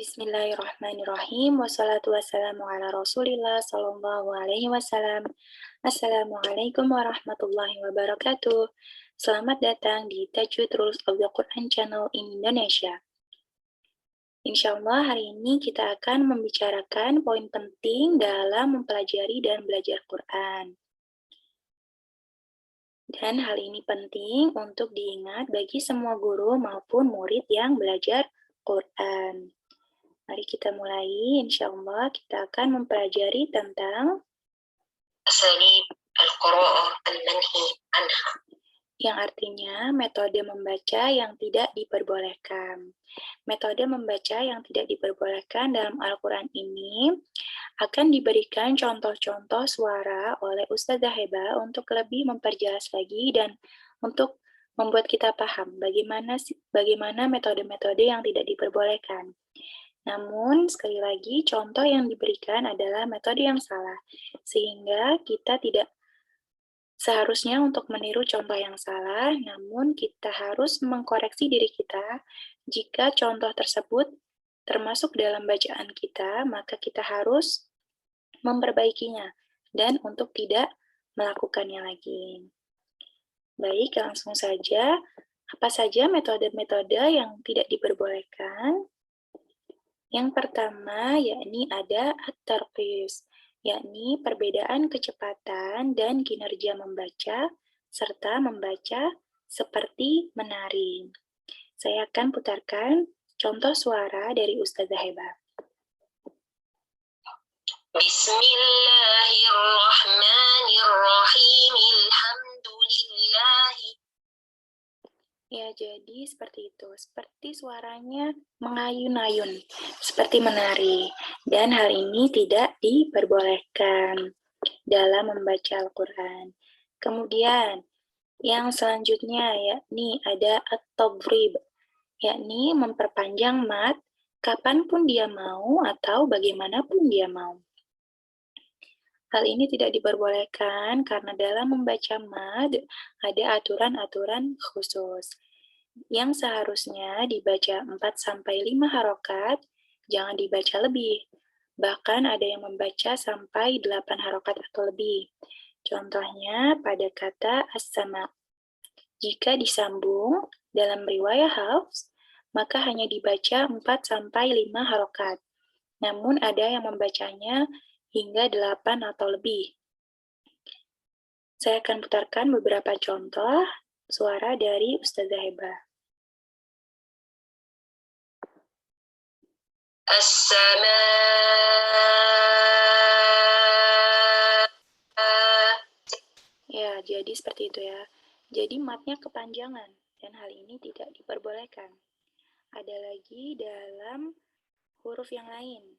Bismillahirrahmanirrahim. Wassalatu wassalamu ala Rasulillah sallallahu alaihi wasallam. Assalamualaikum warahmatullahi wabarakatuh. Selamat datang di Tajwid Rules of the Quran Channel in Indonesia. Insya Allah hari ini kita akan membicarakan poin penting dalam mempelajari dan belajar Quran. Dan hal ini penting untuk diingat bagi semua guru maupun murid yang belajar Quran. Mari kita mulai, insya Allah kita akan mempelajari tentang asalib al-qira'ah al-manhi anha, yang artinya metode membaca yang tidak diperbolehkan. Metode membaca yang tidak diperbolehkan dalam Al-Quran ini akan diberikan contoh-contoh suara oleh Ustazah Heba untuk lebih memperjelas lagi dan untuk membuat kita paham bagaimana metode-metode yang tidak diperbolehkan. Namun, sekali lagi, contoh yang diberikan adalah metode yang salah, sehingga kita tidak seharusnya untuk meniru contoh yang salah, namun kita harus mengkoreksi diri kita. Jika contoh tersebut termasuk dalam bacaan kita, maka kita harus memperbaikinya, dan untuk tidak melakukannya lagi. Baik, langsung saja. Apa saja metode-metode yang tidak diperbolehkan? Yang pertama, yakni ada at-tarqis, yakni perbedaan kecepatan dan kinerja membaca, serta membaca seperti menari. Saya akan putarkan contoh suara dari Ustazah Heba. Bismillahirrahmanirrahim, alhamdulillahi. Ya, jadi seperti itu. Seperti suaranya mengayun-ayun, seperti menari. Dan hal ini tidak diperbolehkan dalam membaca Al-Quran. Kemudian, yang selanjutnya yakni ada at-tadrib, yakni memperpanjang mad kapanpun dia mau atau bagaimanapun dia mau. Hal ini tidak diperbolehkan karena dalam membaca mad ada aturan-aturan khusus. Yang seharusnya dibaca 4-5 harokat, jangan dibaca lebih. Bahkan ada yang membaca sampai 8 harokat atau lebih. Contohnya pada kata as-sama. Jika disambung dalam riwayat Hafs, maka hanya dibaca 4-5 harokat. Namun ada yang membacanya hingga 8 atau lebih. Saya akan putarkan beberapa contoh suara dari Ustazah Heba. As-sama. Ya, jadi seperti itu ya. Jadi matnya kepanjangan, dan hal ini tidak diperbolehkan. Ada lagi dalam huruf yang lain.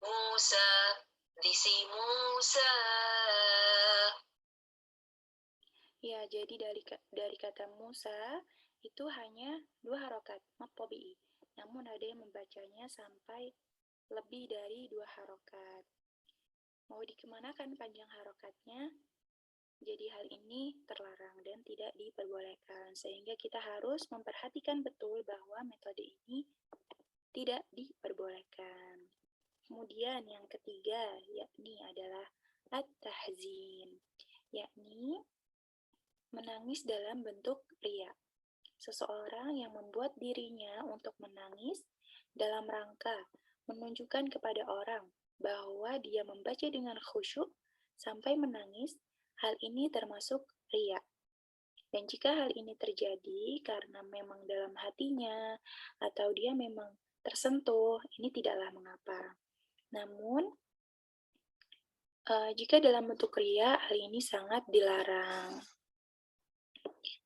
Musa, disi Musa. Ya, jadi dari kata Musa itu hanya 2 harokat, mat tabi'i. Namun ada yang membacanya sampai lebih dari 2 harokat. Mau dikemanakan panjang harokatnya? Jadi hal ini terlarang dan tidak diperbolehkan, sehingga kita harus memperhatikan betul bahwa metode ini tidak diperbolehkan. Kemudian yang ketiga, yakni adalah at-tahzin, yakni menangis dalam bentuk riya. Seseorang yang membuat dirinya untuk menangis dalam rangka menunjukkan kepada orang bahwa dia membaca dengan khusyuk sampai menangis, hal ini termasuk riya. Dan jika hal ini terjadi karena memang dalam hatinya atau dia memang tersentuh, ini tidaklah mengapa. Namun, jika dalam bentuk riya, hal ini sangat dilarang.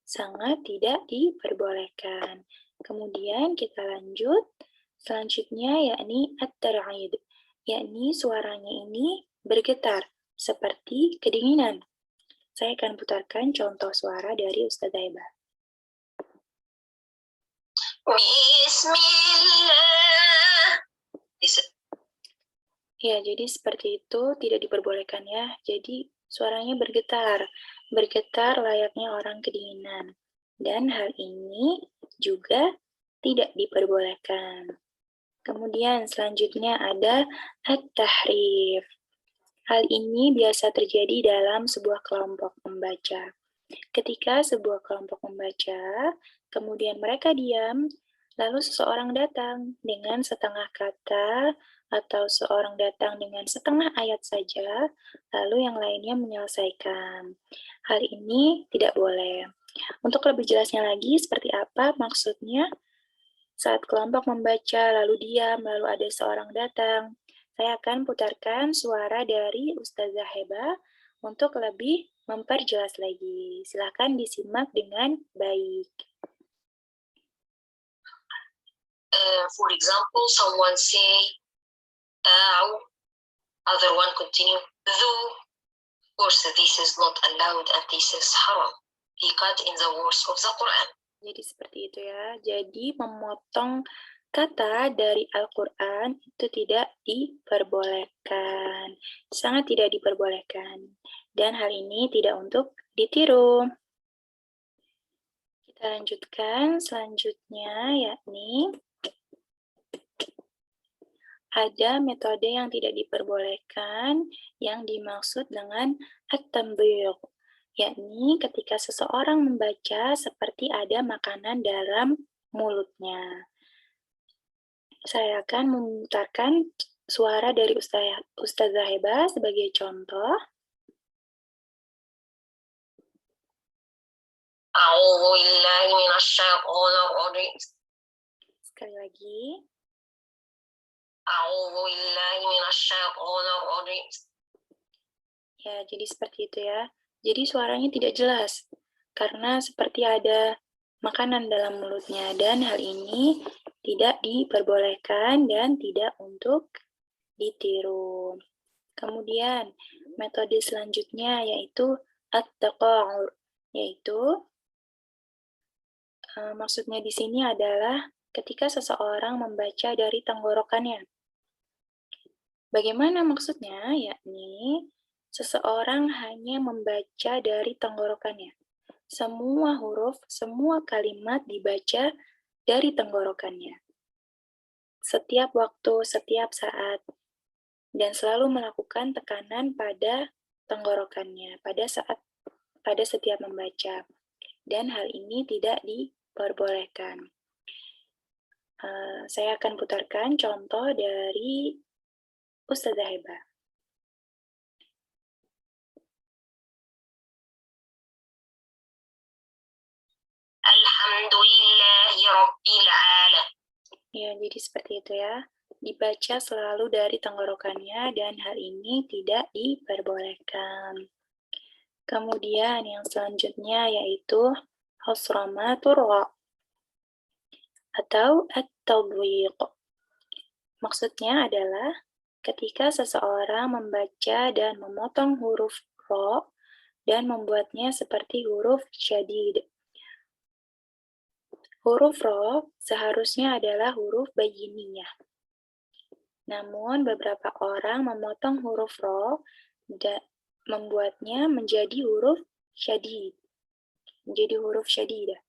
Sangat tidak diperbolehkan. Kemudian kita lanjut. Selanjutnya yakni at-tar'id, yakni suaranya ini bergetar seperti kedinginan. Saya akan putarkan contoh suara dari Ustazah Heba. Bismillah. Ya, jadi seperti itu tidak diperbolehkan ya. Jadi suaranya bergetar layaknya orang kedinginan. Dan hal ini juga tidak diperbolehkan. Kemudian selanjutnya ada at-tahrif. Hal ini biasa terjadi dalam sebuah kelompok membaca. Ketika sebuah kelompok membaca, kemudian mereka diam, lalu seseorang datang dengan setengah kata atau seorang datang dengan setengah ayat saja, lalu yang lainnya menyelesaikan. Hal ini tidak boleh. Untuk lebih jelasnya lagi, seperti apa maksudnya? Saat kelompok membaca, lalu diam, lalu ada seorang datang. Saya akan putarkan suara dari Ustazah Heba untuk lebih memperjelas lagi. Silakan disimak dengan baik. For example, someone say, other one continue, though. Of course, this is not allowed and this is haram. He cut in the words of the Quran. Jadi seperti itu ya. Jadi memotong kata dari Al-Quran itu tidak diperbolehkan. Sangat tidak diperbolehkan. Dan hal ini tidak untuk ditiru. Kita lanjutkan selanjutnya, yakni ada metode yang tidak diperbolehkan yang dimaksud dengan at-tamdhiq, yakni ketika seseorang membaca seperti ada makanan dalam mulutnya. Saya akan memutarkan suara dari Ustazah Heba sebagai contoh. A'udzu billahi minasyaitonir rajim. Sekali lagi. A'udzu billahi minasyaitonir rajim. Ya, jadi seperti itu ya. Jadi suaranya tidak jelas karena seperti ada makanan dalam mulutnya dan hal ini tidak diperbolehkan dan tidak untuk ditiru. Kemudian metode selanjutnya yaitu at-taqa'ur, yaitu maksudnya di sini adalah ketika seseorang membaca dari tenggorokannya. Bagaimana maksudnya? Yakni seseorang hanya membaca dari tenggorokannya. Semua huruf, semua kalimat dibaca dari tenggorokannya. Setiap waktu, setiap saat, dan selalu melakukan tekanan pada tenggorokannya pada setiap membaca. Dan hal ini tidak diperbolehkan. Saya akan putarkan contoh dari Ustazah Heba. Alhamdulillahi Rabbil Alamin. Ya, jadi seperti itu ya. Dibaca selalu dari tenggorokannya dan hal ini tidak diperbolehkan. Kemudian yang selanjutnya yaitu hasramatur ra atau at-tadwiq. Maksudnya adalah ketika seseorang membaca dan memotong huruf ra dan membuatnya seperti huruf syadid. Huruf ra seharusnya adalah huruf bayiniyah. Namun beberapa orang memotong huruf ra dan membuatnya menjadi huruf syadid. Menjadi huruf syadidah.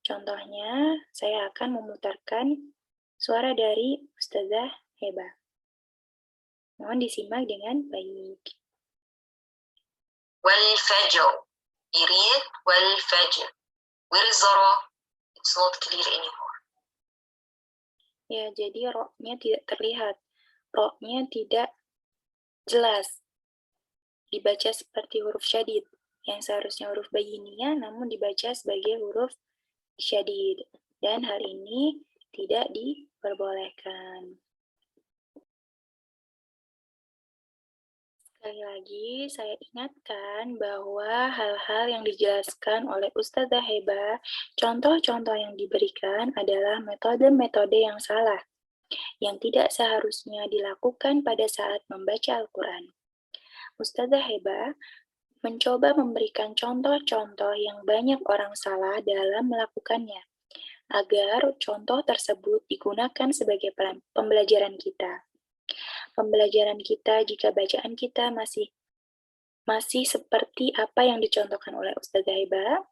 Contohnya, saya akan memutarkan suara dari Ustazah Heba. Mohon disimak dengan baik. Wal fajr. Read wal fajr. Where is the ra? It's not clear anymore. Ya, jadi ro-nya tidak terlihat. Ro-nya tidak jelas. Dibaca seperti huruf syadid. Yang seharusnya huruf bayiniyah, namun dibaca sebagai huruf syadid. Dan hal ini tidak diperbolehkan. Sekali lagi, saya ingatkan bahwa hal-hal yang dijelaskan oleh Ustazah Heba, contoh-contoh yang diberikan adalah metode-metode yang salah, yang tidak seharusnya dilakukan pada saat membaca Al-Quran. Ustazah Heba mencoba memberikan contoh-contoh yang banyak orang salah dalam melakukannya, agar contoh tersebut digunakan sebagai pembelajaran kita. Pembelajaran kita jika bacaan kita masih seperti apa yang dicontohkan oleh Ustazah Heba,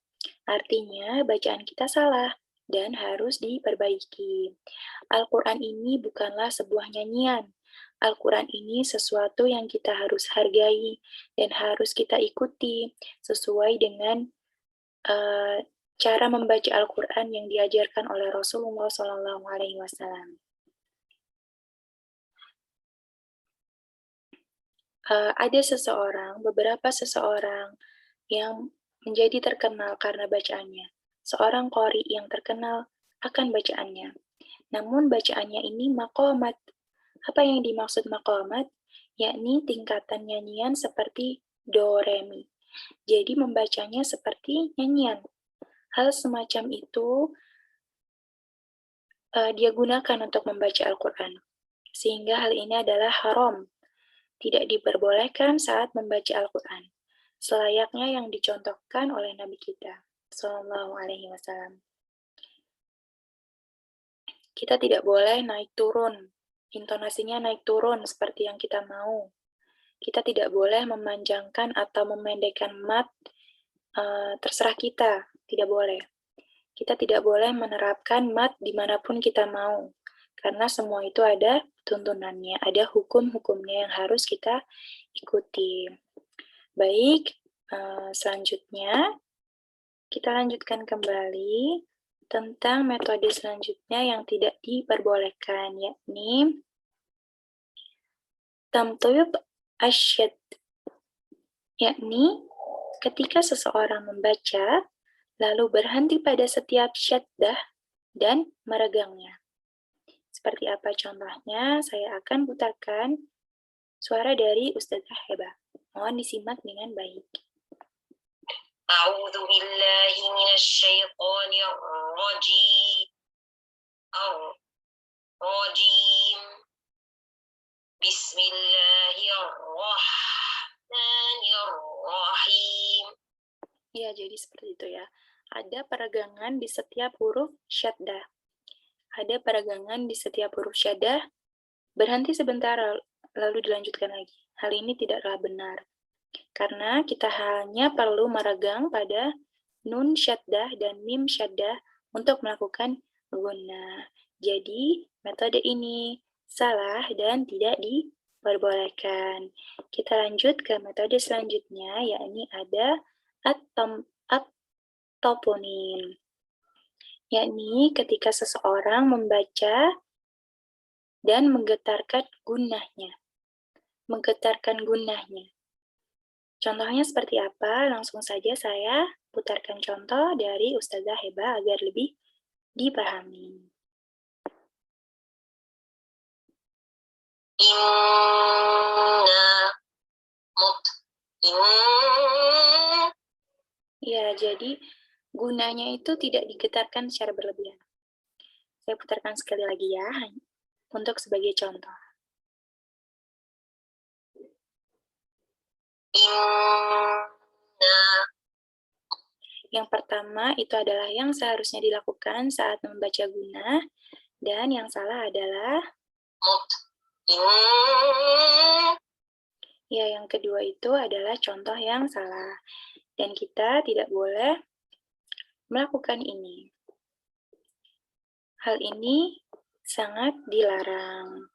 artinya bacaan kita salah. dan harus diperbaiki. Al-Quran ini bukanlah sebuah nyanyian. Al-Quran ini sesuatu yang kita harus hargai dan harus kita ikuti sesuai dengan cara membaca Al-Quran yang diajarkan oleh Rasulullah SAW. Ada beberapa seseorang yang menjadi terkenal karena bacaannya. Seorang qori yang terkenal akan bacaannya. Namun bacaannya ini maqamat. Apa yang dimaksud maqamat? Yakni tingkatan nyanyian seperti do, re, mi. Jadi membacanya seperti nyanyian. Hal semacam itu dia gunakan untuk membaca Al-Quran. Sehingga hal ini adalah haram. Tidak diperbolehkan saat membaca Al-Quran. Selayaknya yang dicontohkan oleh Nabi kita, Sallallahu Alaihi Wasallam. Kita tidak boleh naik turun, intonasinya naik turun seperti yang kita mau. Kita tidak boleh memanjangkan atau memendekkan mat, terserah kita, tidak boleh. Kita tidak boleh menerapkan mat dimanapun kita mau, karena semua itu ada tuntunannya, ada hukum-hukumnya yang harus kita ikuti. Baik, selanjutnya kita lanjutkan kembali tentang metode selanjutnya yang tidak diperbolehkan, yakni tamtib asyad, yakni ketika seseorang membaca, lalu berhenti pada setiap syaddah dan meregangnya. Seperti apa contohnya? Saya akan putarkan suara dari Ustazah Heba. Mohon disimak dengan baik. A'udzu billahi minasyaitonir rajim. Bismillahirrahmanirrahim. Ya, jadi seperti itu ya. Ada peregangan di setiap huruf syaddah. Ada peregangan di setiap huruf syaddah, berhenti sebentar lalu dilanjutkan lagi. Hal ini tidaklah benar. Karena kita hanya perlu meregang pada nun syaddah dan mim syaddah untuk melakukan gunnah. Jadi, metode ini salah dan tidak diperbolehkan. Kita lanjut ke metode selanjutnya, yakni ada at-toponim. Yakni ketika seseorang membaca dan menggetarkan gunnahnya. Contohnya seperti apa? Langsung saja saya putarkan contoh dari Ustazah Heba agar lebih dipahami. Ya, jadi gunanya itu tidak digetarkan secara berlebihan. Saya putarkan sekali lagi ya, untuk sebagai contoh. Yang pertama itu adalah yang seharusnya dilakukan saat membaca gunnah, dan yang salah adalah ya, yang kedua itu adalah contoh yang salah. Dan kita tidak boleh melakukan ini. Hal ini sangat dilarang.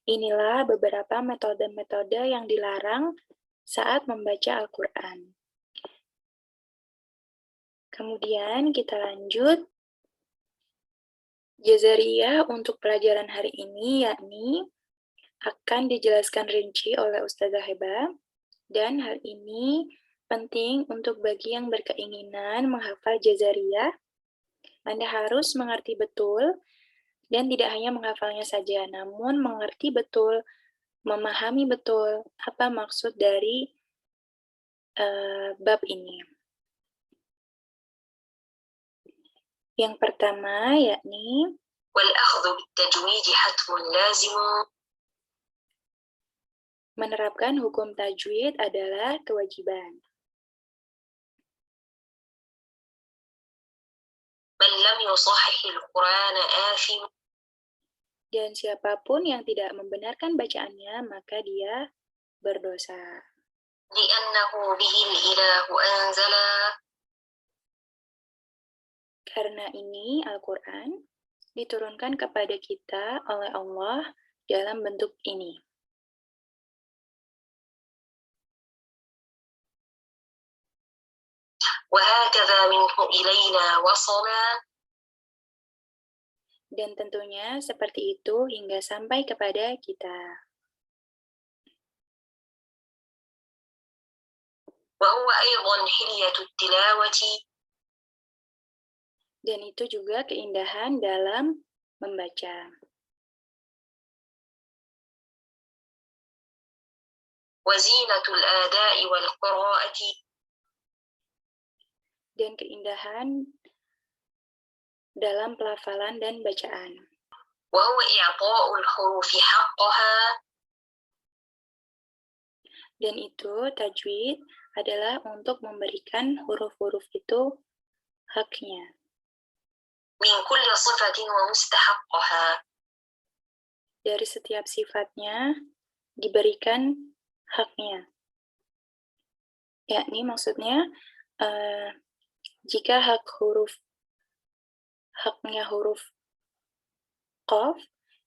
Inilah beberapa metode-metode yang dilarang saat membaca Al-Quran. Kemudian kita lanjut. Jazariyah untuk pelajaran hari ini yakni akan dijelaskan rinci oleh Ustazah Heba, dan hal ini penting untuk bagi yang berkeinginan menghafal Jazariyah. Anda harus mengerti betul, dan tidak hanya menghafalnya saja, namun mengerti betul, memahami betul apa maksud dari bab ini. Yang pertama yakni menerapkan hukum tajwid adalah kewajiban. Dan siapapun yang tidak membenarkan bacaannya, maka dia berdosa. Karena ini Al-Quran diturunkan kepada kita oleh Allah dalam bentuk ini. وهكذا منه إلينا وصلا. Dan tentunya seperti itu hingga sampai kepada kita. وهو أيضا حلية التلاوة. Dan itu juga keindahan dalam membaca. وزينة الآداء والقراءة. Dan keindahan dalam pelafalan dan bacaan. وهو إعطاء الحروف حقها. Dan itu tajwid adalah untuk memberikan huruf-huruf itu haknya. من كل صفة ومستحقها. Dari setiap sifatnya diberikan haknya. Yakni maksudnya jika haknya huruf qaf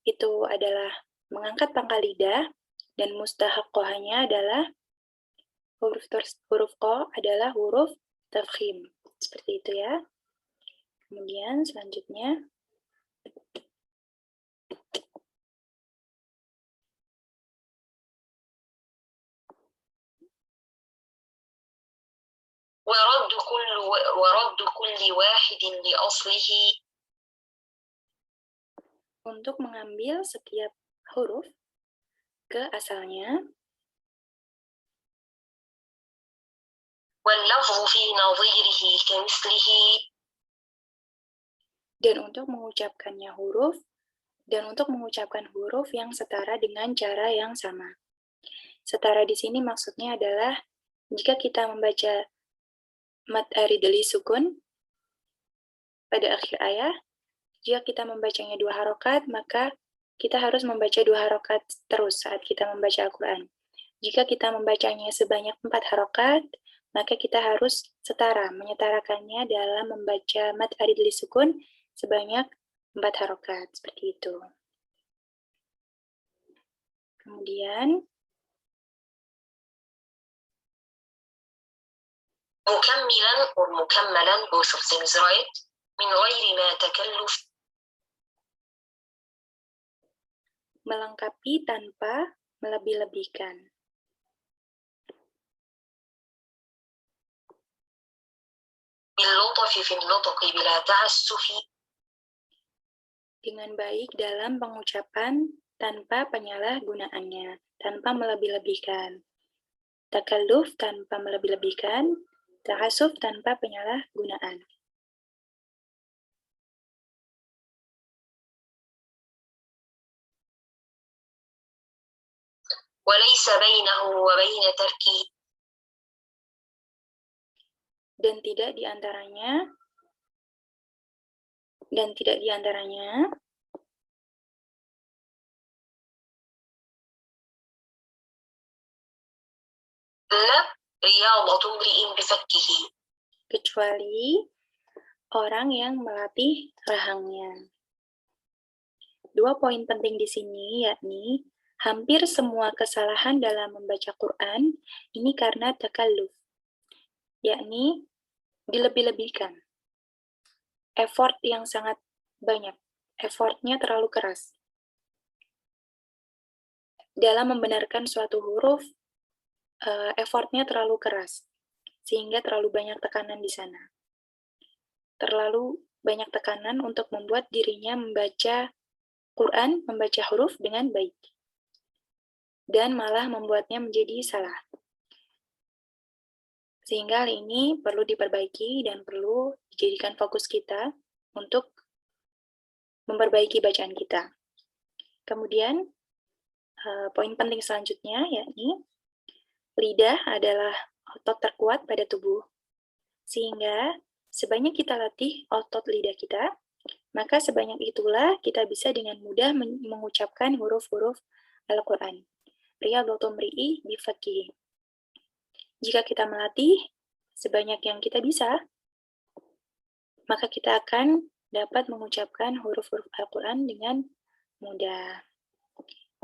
itu adalah mengangkat pangkal lidah, dan mustahaqqohanya adalah huruf qa adalah huruf tafkhim. Seperti itu ya. Kemudian selanjutnya ورد كل واحد لأصله. Untuk mengambil setiap huruf ke asalnya. واللفظ في نظيره كمثله. Dan untuk mengucapkannya huruf, dan untuk mengucapkan huruf yang setara dengan cara yang sama. Setara di sini maksudnya adalah jika kita membaca mad aridli sukun pada akhir ayat, jika kita membacanya 2 harokat, maka kita harus membaca 2 harokat terus saat kita membaca Al-Quran. Jika kita membacanya sebanyak 4 harokat, maka kita harus menyetarakannya dalam membaca mad aridli sukun sebanyak 4 harokat, seperti itu. Kemudian, مكملا both of things right من غير ما تكلف. melengkapi tanpa melebih-lebihkan. باللطف في النطق بلا تعسف. Dengan baik dalam pengucapan tanpa penyalahgunaannya, tanpa melebih-lebihkan. Takalluf tanpa melebih-lebihkan, ta'asuf tanpa penyalahgunaan. وليس بينه وبين تركه. Dan tidak diantaranya رياضة امرئ بفكه. kecuali orang yang melatih rahangnya. 2 poin penting di sini yakni hampir semua kesalahan dalam membaca Quran ini karena takalluf, yakni dilebih-lebihkan. Effort yang sangat banyak, effortnya terlalu keras. Dalam membenarkan suatu huruf, effortnya terlalu keras, sehingga terlalu banyak tekanan di sana. Terlalu banyak tekanan untuk membuat dirinya membaca Quran, membaca huruf dengan baik. Dan malah membuatnya menjadi salah. Sehingga hal ini perlu diperbaiki dan perlu dijadikan fokus kita untuk memperbaiki bacaan kita. Kemudian, poin penting selanjutnya yakni lidah adalah otot terkuat pada tubuh. Sehingga sebanyak kita latih otot lidah kita, maka sebanyak itulah kita bisa dengan mudah mengucapkan huruf-huruf Al-Quran. Riyadhatul mri'i bifaqihi. Jika kita melatih sebanyak yang kita bisa, maka kita akan dapat mengucapkan huruf-huruf Al-Quran dengan mudah.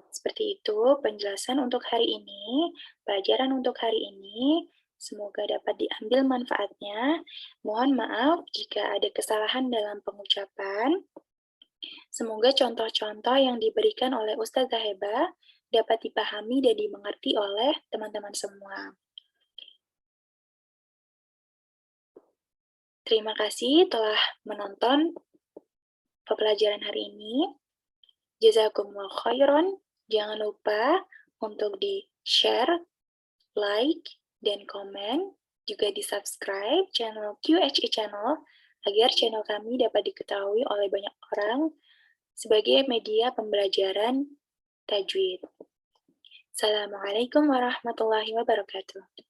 Seperti itu penjelasan untuk hari ini, pelajaran untuk hari ini. Semoga dapat diambil manfaatnya. Mohon maaf jika ada kesalahan dalam pengucapan. Semoga contoh-contoh yang diberikan oleh Ustazah Heba dapat dipahami dan dimengerti oleh teman-teman semua. Terima kasih telah menonton pembelajaran hari ini. Jazakumullah khairan. Jangan lupa untuk di-share, like, dan komen, juga di-subscribe channel QHE Channel agar channel kami dapat diketahui oleh banyak orang sebagai media pembelajaran tajwid. Assalamualaikum warahmatullahi wabarakatuh.